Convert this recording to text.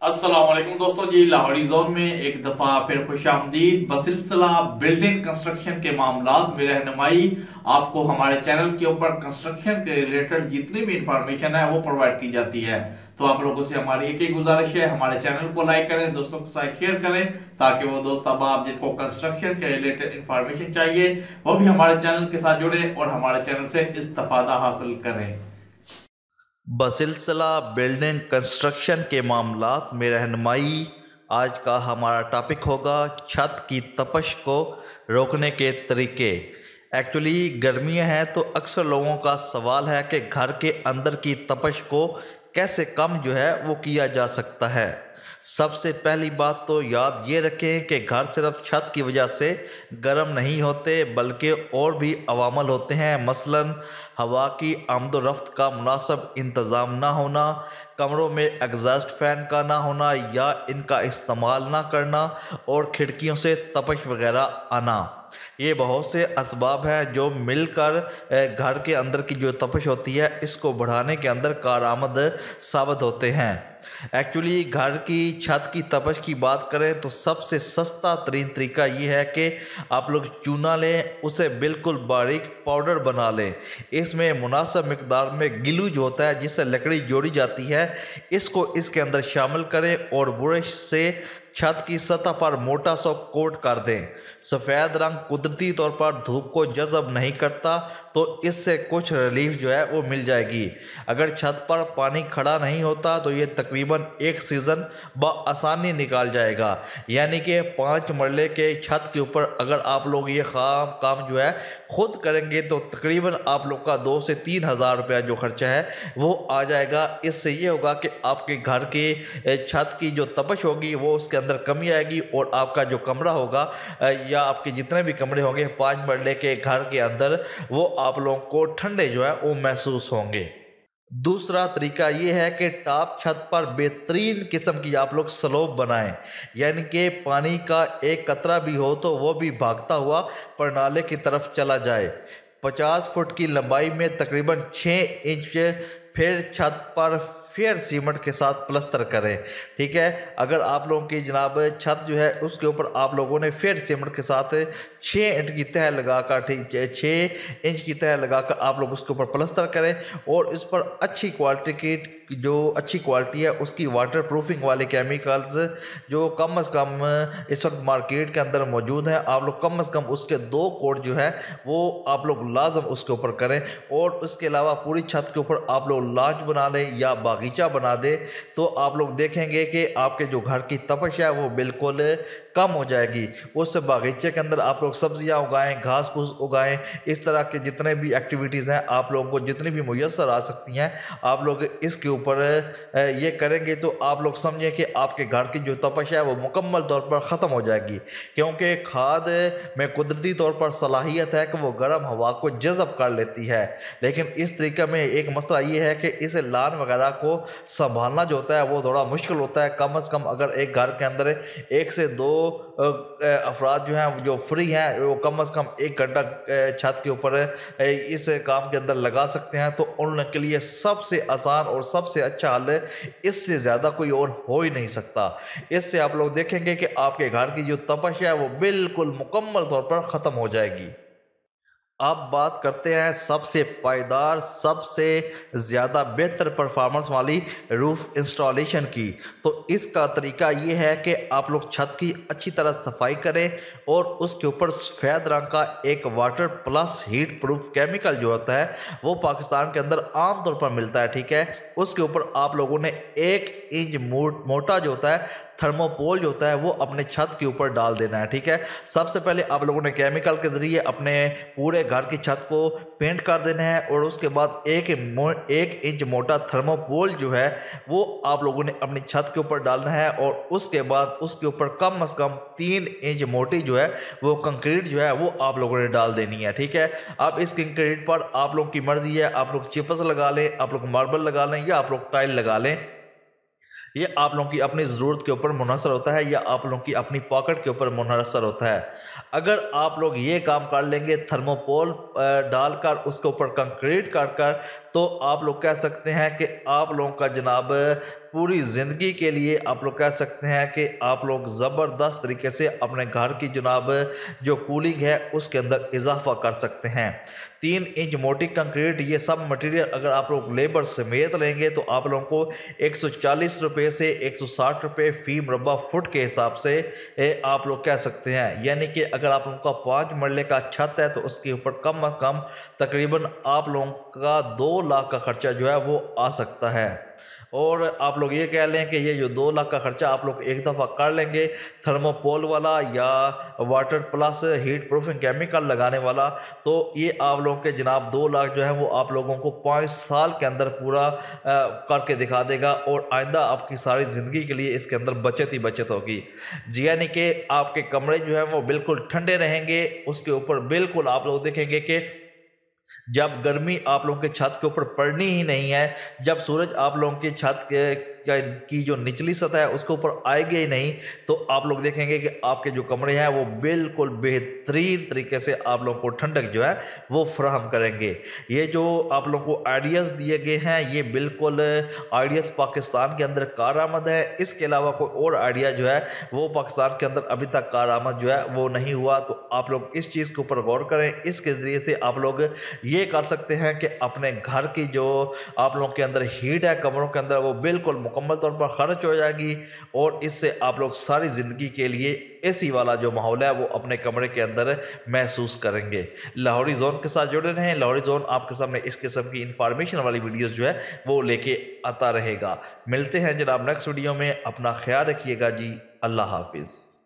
अस्सलाम वालेकुम दोस्तों जी। लाहौरी जोन में एक दफा फिर खुशामदीद। बसिलसिला बिल्डिंग कंस्ट्रक्शन के मामलात में रहनुमाई आपको हमारे चैनल के ऊपर कंस्ट्रक्शन के रिलेटेड जितनी भी इंफॉर्मेशन है वो प्रोवाइड की जाती है। तो आप लोगों से हमारी एक ही गुजारिश है, हमारे चैनल को लाइक करें, दोस्तों के साथ शेयर करें, ताकि वो दोस्त अब आप जिनको कंस्ट्रक्शन के रिलेटेड इंफॉर्मेशन चाहिए वो भी हमारे चैनल के साथ जुड़े और हमारे चैनल से इस्तेफादा हासिल करें। बसिलसिला बिल्डिंग कंस्ट्रक्शन के मामलात में रहनुमाई। आज का हमारा टॉपिक होगा छत की तपश को रोकने के तरीके। एक्चुअली गर्मियां हैं तो अक्सर लोगों का सवाल है कि घर के अंदर की तपश को कैसे कम वो किया जा सकता है। सबसे पहली बात तो याद ये रखें कि घर सिर्फ छत की वजह से गर्म नहीं होते, बल्कि और भी अवामल होते हैं। मसलन हवा की आमदोरफ्त का मुनासिब इंतज़ाम ना होना, कमरों में एग्जॉस्ट फैन का ना होना या इनका इस्तेमाल ना करना, और खिड़कियों से तपश वगैरह आना। ये बहुत से असबाब हैं जो मिलकर घर के अंदर की जो तपश होती है इसको बढ़ाने के अंदर कारआमद साबित होते हैं। एक्चुअली घर की छत की तपश की बात करें तो सबसे सस्ता तरीन तरीका ये है कि आप लोग चूना लें, उसे बिल्कुल बारीक पाउडर बना लें। इसमें मुनासिब मिकदार में गिलू जो होता है जिससे लकड़ी जोड़ी जाती है, इसको इसके अंदर शामिल करें और ब्रश से छत की सतह पर मोटा सा कोट कर दें। सफ़ेद रंग कुदरती तौर पर धूप को जज़ब नहीं करता, तो इससे कुछ रिलीफ वो मिल जाएगी। अगर छत पर पानी खड़ा नहीं होता तो ये तकरीबन एक सीज़न बआसानी निकाल जाएगा। यानी कि 5 मरले के छत के ऊपर अगर आप लोग ये काम खुद करेंगे तो तकरीबन आप लोग का 2 से 3 हज़ार रुपया जो खर्चा है वो आ जाएगा। इससे ये होगा कि आपके घर के छत की जो तपश होगी वो उसके अंदर कमी आएगी, और आपका जो कमरा होगा या आपके जितने भी कमरे होंगे 5 मरले के घर के अंदर, वो आप लोगों को ठंडे वो महसूस होंगे। दूसरा तरीका ये है कि टॉप छत पर बेहतरीन किस्म की आप लोग स्लोप बनाएं, यानी कि पानी का एक कतरा भी हो तो वो भी भागता हुआ परनाले की तरफ चला जाए। 50 फुट की लंबाई में तकरीबन 6 इंच फिर छत पर फेयर सीमेंट के साथ प्लस्तर करें। ठीक है, अगर आप लोगों की जनाब छत उसके ऊपर आप लोगों ने फेयर सीमेंट के साथ 6 इंच की तह लगाकर, ठीक 6 इंच की तह लगाकर आप लोग उसके ऊपर प्लस्तर करें, और इस पर अच्छी क्वालिटी की जो अच्छी क्वालिटी है उसकी वाटर प्रूफिंग वाले केमिकल्स जो कम से कम इस वक्त मार्केट के अंदर मौजूद हैं, आप लोग कम से कम उसके 2 कोट वो आप लोग लाजम उसके ऊपर करें। और उसके अलावा पूरी छत के ऊपर आप लोग लॉज बना लें या बागीचा बना दे, तो आप लोग देखेंगे कि आपके जो घर की तपश है वो बिल्कुल कम हो जाएगी। उस बागीचे के अंदर आप लोग सब्जियां उगाएं, घास फूस उगाएं, इस तरह के जितने भी एक्टिविटीज़ हैं आप लोगों को जितनी भी मुयस्सर आ सकती हैं आप लोग इसके ऊपर ये करेंगे तो आप लोग समझें कि आपके घर की जो तपश है वो मुकम्मल तौर पर ख़त्म हो जाएगी। क्योंकि खाद में कुदरती तौर पर सलाहियत है कि वो गर्म हवा को जज़ब कर लेती है, लेकिन इस तरीके में एक मसला ये है कि इस लान वगैरह को संभालना जो होता है वो थोड़ा मुश्किल होता है। कम से कम अगर एक घर के अंदर 1 से 2 अफराद जो हैं जो फ्री हैं वो कम से कम 1 घंटा छत के ऊपर इस काम के अंदर लगा सकते हैं, तो उनके लिए सबसे आसान और सबसे अच्छा हल है, इससे ज़्यादा कोई और हो ही नहीं सकता। इससे आप लोग देखेंगे कि आपके घर की जो तपश है वो बिल्कुल मुकम्मल तौर पर ख़त्म हो जाएगी। अब बात करते हैं सबसे पायदार, सबसे ज़्यादा बेहतर परफॉर्मेंस वाली रूफ़ इंस्टॉलेशन की। तो इसका तरीका ये है कि आप लोग छत की अच्छी तरह सफाई करें और उसके ऊपर सफ़ेद रंग का एक water plus heat proof chemical जो होता है वो पाकिस्तान के अंदर आम तौर पर मिलता है। ठीक है, उसके ऊपर आप लोगों ने 1 इंच मोटा जो होता है थर्मोपोल जो होता है वो अपने छत के ऊपर डाल देना है। ठीक है, सबसे पहले आप लोगों ने केमिकल के ज़रिए अपने पूरे घर की छत को पेंट कर देना है, और उसके बाद 1 इंच मोटा थर्मोपोल जो है वो आप लोगों ने अपनी छत के ऊपर डालना है, और उसके बाद उसके ऊपर कम से कम 3 इंच मोटी वो कंक्रीट वो आप लोगों ने डाल देनी है। ठीक है, अब इस कंक्रीट पर आप लोगों की मर्जी है, आप लोग चिप्स लगा लें, आप लोग मार्बल लगा लें या आप लोग टाइल लगा लें। ये आप लोगों की अपनी ज़रूरत के ऊपर मुनहसर होता है या आप लोगों की अपनी पॉकेट के ऊपर मुनहसर होता है। अगर आप लोग ये काम कर लेंगे, थर्मोपोल डालकर उसके ऊपर कंक्रीट कर तो आप लोग कह सकते हैं कि आप लोगों का जनाब पूरी ज़िंदगी के लिए आप लोग कह सकते हैं कि आप लोग ज़बरदस्त तरीके से अपने घर की जनाब जो कूलिंग है उसके अंदर इजाफा कर सकते हैं। 3 इंच मोटी कंक्रीट, ये सब मटेरियल अगर आप लोग लेबर समेत लेंगे तो आप लोगों को 140 रुपये से 160 रुपये फ़ी मुरबा फुट के हिसाब से आप लोग कह सकते हैं। यानी कि अगर आप लोगों का 5 मरले का छत है तो उसके ऊपर कम अज़ कम तकरीबन आप लोगों का 2 लाख का खर्चा जो है वो आ सकता है। और आप लोग ये कह लें कि ये जो 2 लाख का खर्चा आप लोग एक दफ़ा कर लेंगे थर्मोपोल वाला या water plus heat proofing chemical लगाने वाला, तो ये आप लोगों के जनाब 2 लाख जो है वो आप लोगों को 5 साल के अंदर पूरा करके दिखा देगा और आइंदा आपकी सारी ज़िंदगी के लिए इसके अंदर बचत ही बचत होगी जी। यानी कि आपके कमरे जो हैं वो बिल्कुल ठंडे रहेंगे। उसके ऊपर बिल्कुल आप लोग देखेंगे कि जब गर्मी आप लोगों के छत के ऊपर पड़नी ही नहीं है, जब सूरज आप लोगों की छत की जो निचली सतह है उसके ऊपर आएगी ही नहीं, तो आप लोग देखेंगे कि आपके जो कमरे हैं वो बिल्कुल बेहतरीन तरीके से आप लोगों को ठंडक जो है वो फराहम करेंगे। ये जो आप लोगों को आइडियाज़ दिए गए हैं ये बिल्कुल आइडियाज़ पाकिस्तान के अंदर कारआमद है। इसके अलावा कोई और आइडिया जो है वो पाकिस्तान के अंदर अभी तक कारआमद जो है वो नहीं हुआ। तो आप लोग इस चीज़ के ऊपर गौर करें। इसके ज़रिए से आप लोग ये कर सकते हैं कि अपने घर की जो आप लोगों के अंदर हीट है कमरों के अंदर वो बिल्कुल मुकम्मल तौर पर खर्च हो जाएगी और इससे आप लोग सारी ज़िंदगी के लिए एसी वाला जो माहौल है वो अपने कमरे के अंदर महसूस करेंगे। लाहौरी जोन के साथ जुड़े रहें। लाहौरी जोन आपके सामने इस किस्म की इंफॉर्मेशन वाली वीडियोस जो है वो लेके आता रहेगा। मिलते हैं जनाब नेक्स्ट वीडियो में। अपना ख्याल रखिएगा जी। अल्लाह हाफिज़।